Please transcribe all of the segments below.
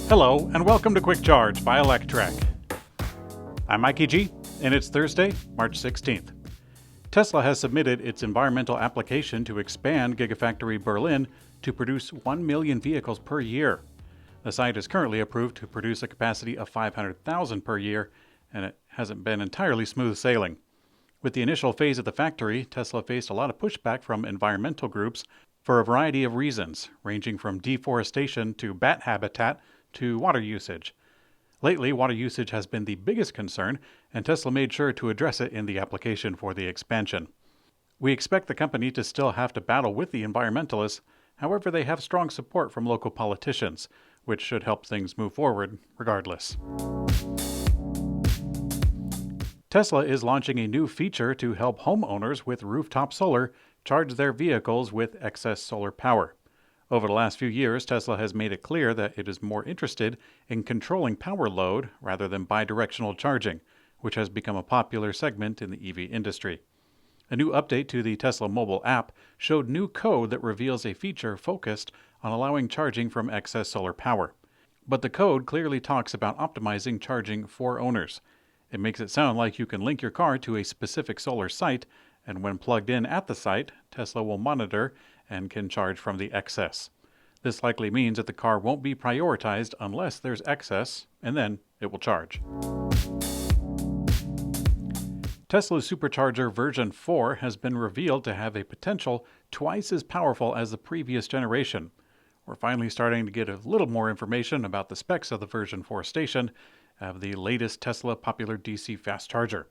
Hello, and welcome to Quick Charge by Electrek. I'm Mikey G, and it's Thursday, March 16th. Tesla has submitted its environmental application to expand Gigafactory Berlin to produce 1 million vehicles per year. The site is currently approved to produce a capacity of 500,000 per year, and it hasn't been entirely smooth sailing. With the initial phase of the factory, Tesla faced a lot of pushback from environmental groups for a variety of reasons, ranging from deforestation to bat habitat to water usage. Lately, water usage has been the biggest concern, and Tesla made sure to address it in the application for the expansion. We expect the company to still have to battle with the environmentalists, however they have strong support from local politicians, which should help things move forward regardless. Tesla is launching a new feature to help homeowners with rooftop solar charge their vehicles with excess solar power. Over the last few years, Tesla has made it clear that it is more interested in controlling power load rather than bidirectional charging, which has become a popular segment in the EV industry. A new update to the Tesla mobile app showed new code that reveals a feature focused on allowing charging from excess solar power. But the code clearly talks about optimizing charging for owners. It makes it sound like you can link your car to a specific solar site, and when plugged in at the site, Tesla will monitor and can charge from the excess. This likely means that the car won't be prioritized unless there's excess, and then it will charge. Tesla's Supercharger version 4 has been revealed to have a potential twice as powerful as the previous generation. We're finally starting to get a little more information about the specs of the version 4 station of the latest Tesla popular DC fast charger.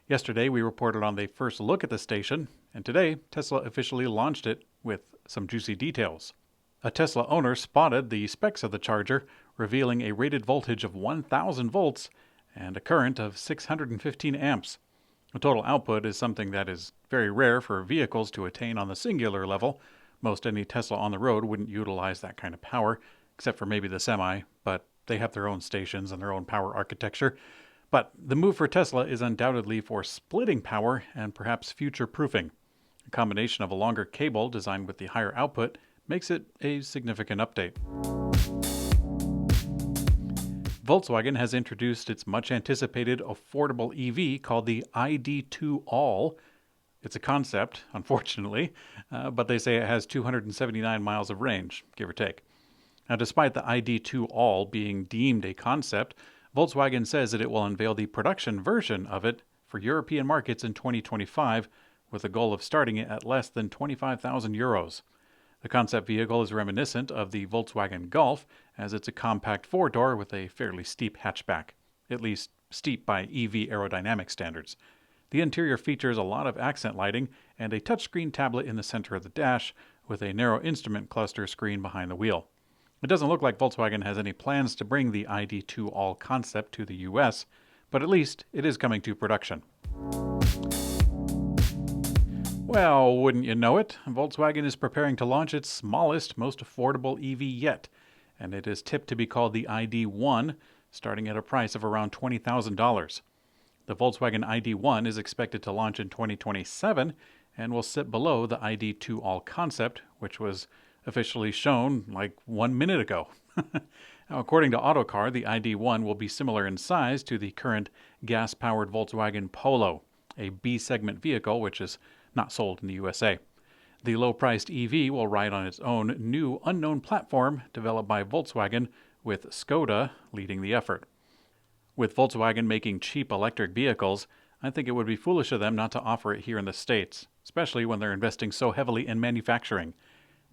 Yesterday, we reported on the first look at the station, and today, Tesla officially launched it with some juicy details. A Tesla owner spotted the specs of the charger, revealing a rated voltage of 1,000 volts and a current of 615 amps. The total output is something that is very rare for vehicles to attain on the singular level. Most any Tesla on the road wouldn't utilize that kind of power, except for maybe the Semi, but they have their own stations and their own power architecture. But the move for Tesla is undoubtedly for splitting power and perhaps future-proofing. A combination of a longer cable designed with the higher output makes it a significant update. Volkswagen has introduced its much-anticipated affordable EV called the ID.2all. It's a concept, unfortunately, but they say it has 279 miles of range, give or take. Now, despite the ID.2all being deemed a concept, Volkswagen says that it will unveil the production version of it for European markets in 2025, with a goal of starting it at less than 25,000 euros. The concept vehicle is reminiscent of the Volkswagen Golf, as it's a compact four-door with a fairly steep hatchback, at least steep by EV aerodynamic standards. The interior features a lot of accent lighting and a touchscreen tablet in the center of the dash, with a narrow instrument cluster screen behind the wheel. It doesn't look like Volkswagen has any plans to bring the ID.2all concept to the US, but at least it is coming to production. Well, wouldn't you know it, Volkswagen is preparing to launch its smallest, most affordable EV yet, and it is tipped to be called the ID.1, starting at a price of around $20,000. The Volkswagen ID.1 is expected to launch in 2027 and will sit below the ID.2all concept, which was officially shown like 1 minute ago. Now, according to Autocar, the ID.1 will be similar in size to the current gas-powered Volkswagen Polo, a B-segment vehicle which is not sold in the USA. The low-priced EV will ride on its own new unknown platform developed by Volkswagen, with Skoda leading the effort. With Volkswagen making cheap electric vehicles, I think it would be foolish of them not to offer it here in the States, especially when they're investing so heavily in manufacturing.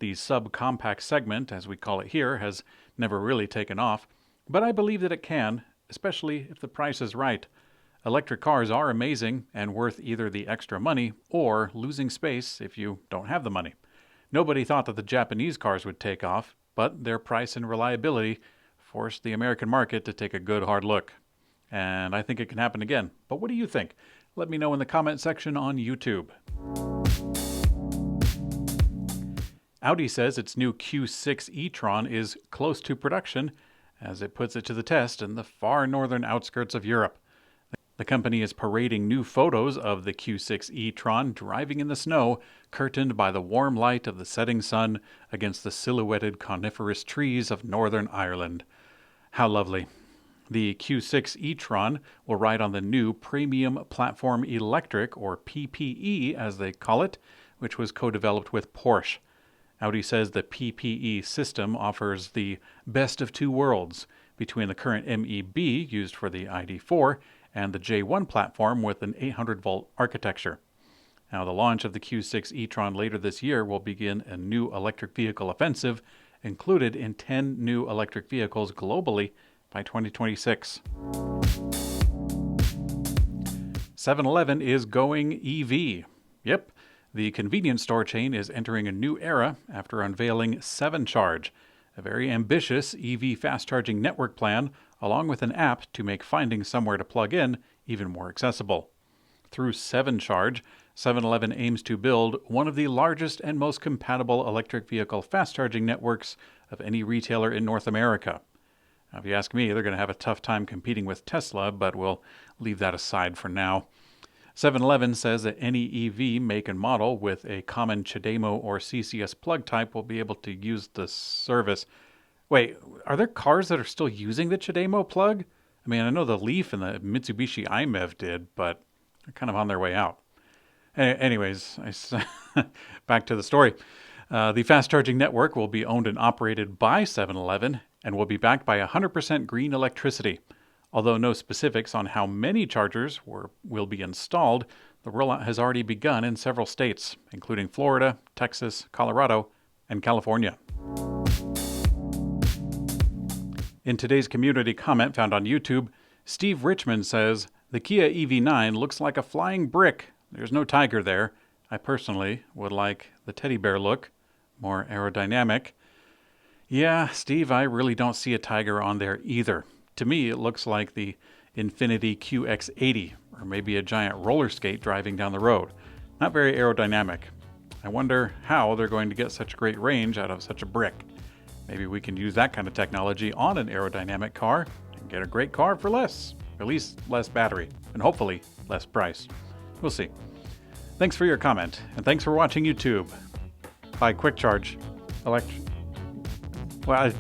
The subcompact segment, as we call it here, has never really taken off, but I believe that it can, especially if the price is right. Electric cars are amazing and worth either the extra money or losing space if you don't have the money. Nobody thought that the Japanese cars would take off, but their price and reliability forced the American market to take a good hard look. And I think it can happen again. But what do you think? Let me know in the comment section on YouTube. Audi says its new Q6 e-tron is close to production as it puts it to the test in the far northern outskirts of Europe. The company is parading new photos of the Q6 e-tron driving in the snow, curtained by the warm light of the setting sun against the silhouetted coniferous trees of Northern Ireland. How lovely. The Q6 e-tron will ride on the new Premium Platform Electrek, or PPE as they call it, which was co-developed with Porsche. Audi says the PPE system offers the best of two worlds between the current MEB used for the ID.4 and the J1 platform with an 800-volt architecture. Now, the launch of the Q6 e-tron later this year will begin a new electric vehicle offensive included in 10 new electric vehicles globally by 2026. 7-Eleven is going EV. Yep, the convenience store chain is entering a new era after unveiling Supercharge, a very ambitious EV fast-charging network plan, along with an app to make finding somewhere to plug in even more accessible. Through Supercharge, 7-Eleven aims to build one of the largest and most compatible electric vehicle fast-charging networks of any retailer in North America. Now, if you ask me, they're going to have a tough time competing with Tesla, but we'll leave that aside for now. 7-Eleven says that any EV make and model with a common CHAdeMO or CCS plug type will be able to use the service. Wait, are there cars that are still using the CHAdeMO plug? I mean, I know the Leaf and the Mitsubishi i-MiEV did, but they're kind of on their way out. Anyways, back to the story. The fast-charging network will be owned and operated by 7-Eleven and will be backed by 100% green electricity. Although no specifics on how many chargers will be installed, the rollout has already begun in several states, including Florida, Texas, Colorado, and California. In today's community comment found on YouTube, Steve Richmond says, "The Kia EV9 looks like a flying brick. There's no tiger there. I personally would like the teddy bear look, more aerodynamic." Yeah, Steve, I really don't see a tiger on there either. To me, it looks like the Infiniti QX80, or maybe a giant roller skate driving down the road. Not very aerodynamic. I wonder how they're going to get such great range out of such a brick. Maybe we can use that kind of technology on an aerodynamic car and get a great car for less. At least less battery, and hopefully less price. We'll see. Thanks for your comment, and thanks for watching YouTube. Buy Quick Charge. Well,